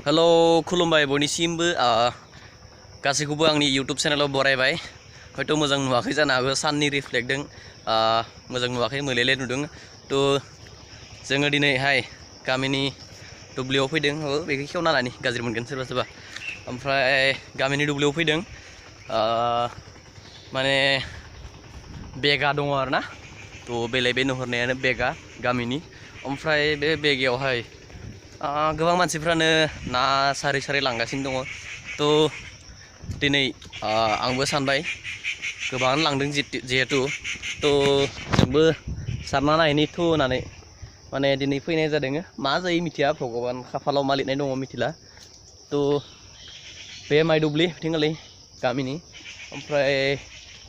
Halo, खुलुमबाय बयनिसिमबो गासैखौबो आंनि YouTube चेनेलाव बरायबाय। हयथ' मोजां नुवाखै जानो हागौ, साननि रिफ्लेक्टजों मोजां नुवाखै, मोलेले नुदों। थ' जोङो दिनैहाय गामिनि दुब्लियाव फैदों। बेखौ खेवना लानि गाज्रि मोनगोन सोरबा सोरबा। ओमफ्राय गामिनि दुब्लियाव फैदों, माने बेगा दङ आरो ना। थ' बे नुहुरनायानो बेगा गामिनि। ओमफ्राय बे बेगायावहाय गोबां मानसिफ्रानो ना सारै लांगासिनो दङ। थ' दिनै आंबो सानबाय गोबाङानो लांदों जिहेतु, थ' जोंबो सारना नायनि थु होननानै माने दिनै फैनाय जादों। मा जायो मिथिया, भगबान खाफालाव मा लिरनाय दङ मिथिला। थ' बे माइ दुब्लि बिथिंगालि गामिनि, ओमफ्राय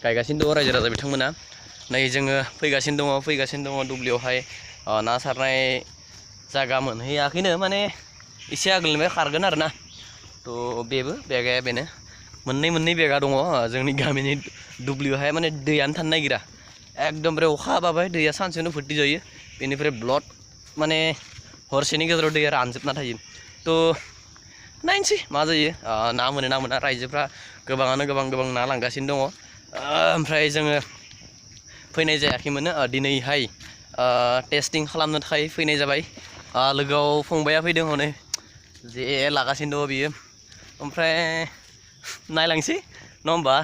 गायगासिनो दङ रायजो राजा बिथांमोना। नै जोङो फैगासिनो दङ दुब्लियावहाय ना सारनाय जायगा मोनहैयाखैनो, माने एसे आगोलनिफ्राय खारगोन आरो ना। थ' बेगाया बेनो मोननै बेगा दङ जोंनि गामिनि दुब्लियावहाय। माने दैयानो थानो नागिरा, एकदमबारे अखा हाबाय दैया सानसेनो भर्ति जायो, बेनिफ्राय ब्लड माने हरसेनि गेजेराव दैया रानजोबना थायो। थ' नायनोसै मा जायो, ना मोनो ना मोना। रायजोफ्रा गोबाङानो गोबां ना लांगासिनो दङ। ओमफ्राय जोङो फैनाय जायाखैमोन, दिनैहाय टेस्टिं खालामनो थाखाय फैनाय जाबाय। लोगोआव फंबाया फैदों, हनै जे लागासिनो दङ बियो। ओमफ्राय नायलांसै नङा होमबा।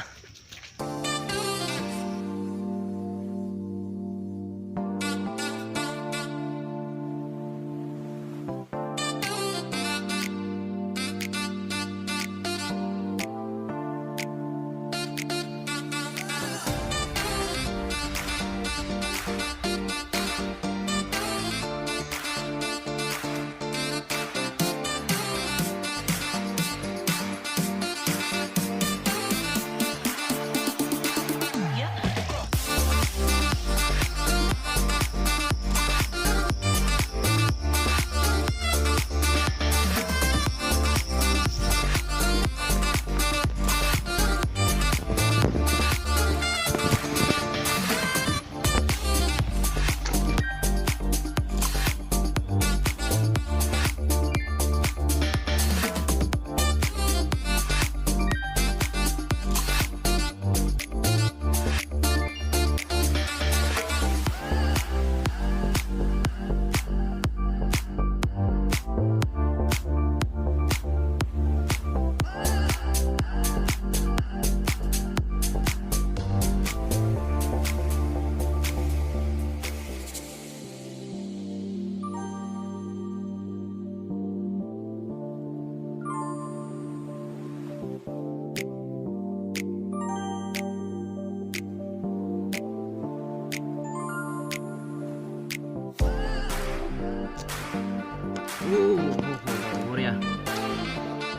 Muria.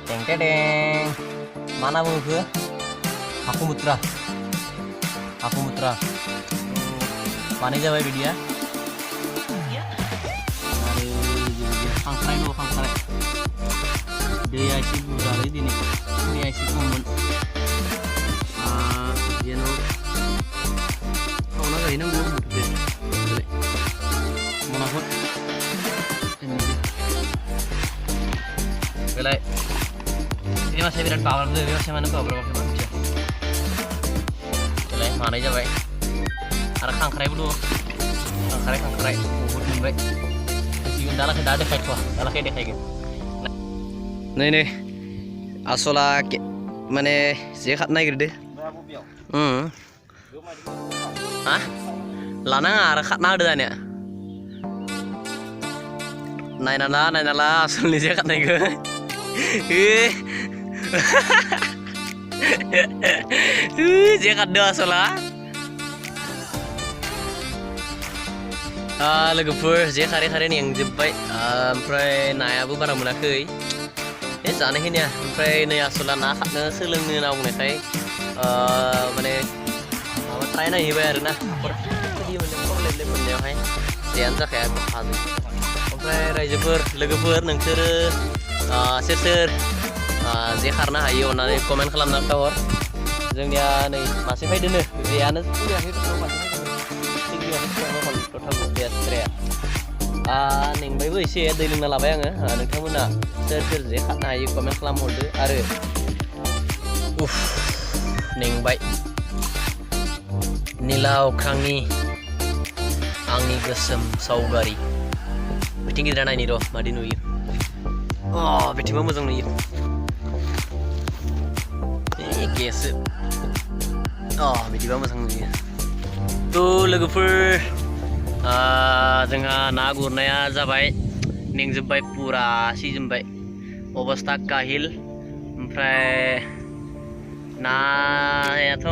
Teng. Mana mau ke? Aku mutra. Mana aja bayi dia? Kangkrai. Dia isi budaya ini. Dia isi momen. Dia no. Kau nak ini gua muda. Mana hot? Belai. Ini masih birat power tuh, masih mana power macam. Belai mana aja baik. Ada kangkrai dulu. Kangkrai. Buat baik. Siun dalam sudah ada kayak dalam kayak gitu. Nih. Asola mana sehat naik gede. Lanang arah kat nak ada ni. Nainala asal ni sehat naik gede. Sehat dah asola. Logoफोर जे खारे नि आं जोब्बाय, ओमफ्राय नायाबो बारा मोनाखै। जानो खिनिया, ओमफ्राय नै आसला ना खारनो सोलोंनो होनना बुंनायखाय माने माबा ट्राय नायहैबाय आरो ना। बिदि मोनो प्रब्लेम मोननायावहाय जेयानो जाखाया हाजो। ओमफ्राय रायजोफोर लोगोफोर नोंसोरो सोर जे खारनो हायो अननानै कमेन्ट खालामना खोन्थाहर। जोंनिया नै मासे फैदोनो, जेयानो फैयाखै मासे फैदोनो। Total 2 3 नेंबायबो एसे दै लोंना लाबाय आङो नोंथांमोना सोर सोर जे खारनो हायो कमेन्ट खालामहरदो आरो उफ नेंबाय निला अख्रांनि आंनि गोसोम सावगारि बिथिं गिदिरा नायनि र' मादि नुयो बिथिंबो मोजां नुयो एखेसो बिदिबा मोजां नुयो थ' लोगोफोर जोंहा ना गुरनाया जाबाय मेंजोब्बाय पुरा सिजोब्बाय अबस्था काहिल ओमफ्राय नायाथ'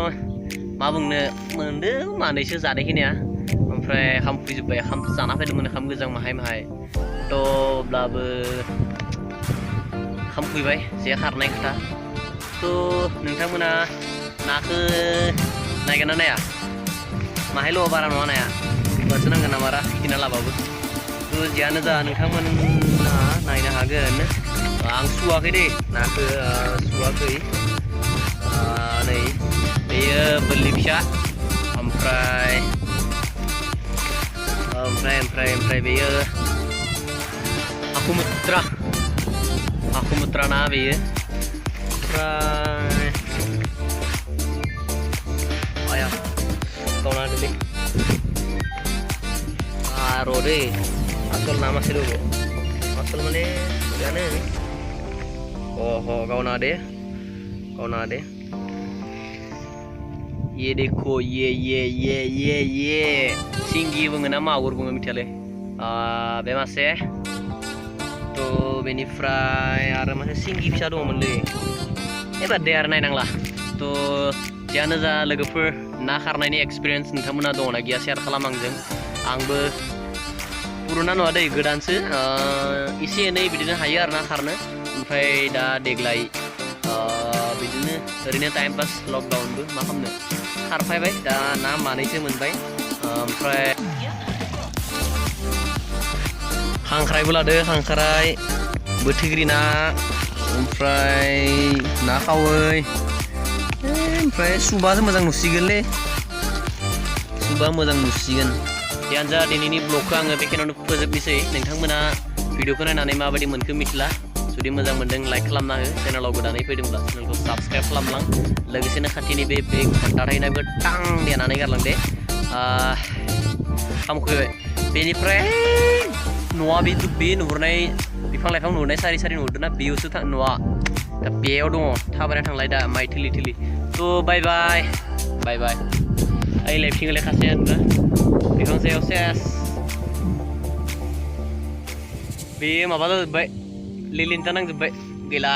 मा बुंनो मोनदों मानैसो जानायखिनिया ओमफ्राय खामफैजोब्बाय खाम जाना फैदोंमोन खाम गोजां माहाय माहाय थ' अब्लाबो खामफैबाय जे खारनाय खोथा थ' नोंथांमोना नाखौ नायगोन ना नाया माहायल' बारा नङा नाया बासो नांगोन नामारा खिना लाबाबो थ' जियानो जा नोंथांमोना नायनो हागोन आं सुवाखै दे नाखौ सुवाखै नै बेयो बोरलि फिसा ओमफ्राय बेयो आखुमुत्रा ना बेयो ओमफ्राय आया गावना होदोलै र' दे आसल ना मासे दङ आसल माने बेयानो गावना दे ये देखो ये सिंगि बुङो ना मागुर बुङो मिथियालै बे मासे थ' बेनिफ्राय आरो मासे सिंगि फिसा दङमोनलै एबार दे आरो नायनांला थ' जियानो जा लोगोफोर ना खारनायनि एक्सपिरियेन्स नोंथांमोना दङना गैया शेयार खालाम आंबो पुरुना नङा दै गोदानसो एसे एनै बिदिनो हायो आरो ना खारनो ओमफ्राय दा देग्लाय बिदिनो ओरैनो टाइम पास लकडाउनबो मा खालामनो खारफायबाय दा ना मानैसो मोनबाय ओमफ्राय खांख्राइबो लादो खांख्राइ बोथिग्रि ना ओमफ्राय ना खावै ओमफ्राय सुबासो मोजां नुसिगोनलै जियानो जा दिनैनि ब्लगखौ आङो बेखिनियावनो फोजोबनोसै नोंथांमोना भिडिअखौ नायनानै माबायदि मोनखो मिथिला जुदि मोजां मोनदों लाइक खालामना हो चेनेलाव गोदानै फैदोंब्ला चेनेलखौ साबस्क्राइब खालामलां लोगोसेनो खाथिनि बे घन्टा थाहैनायबो टां देनानै गारलां दे खामखैबाय बेनिफ्राय न'आ बे नुहुरनाय बिफां लाइफां नुहुरनाय सारि नुहुरदों ना बेयावसो न'आ दा बेयाव दङ थाबायना थांलाय दा माइ थिलि थ' बाय बाय ओइ लाइफथिंलाय खासे बिफां सायाव सेस बे माबा जाजोब्बाय लिलिन्था नांजोब्बाय गैला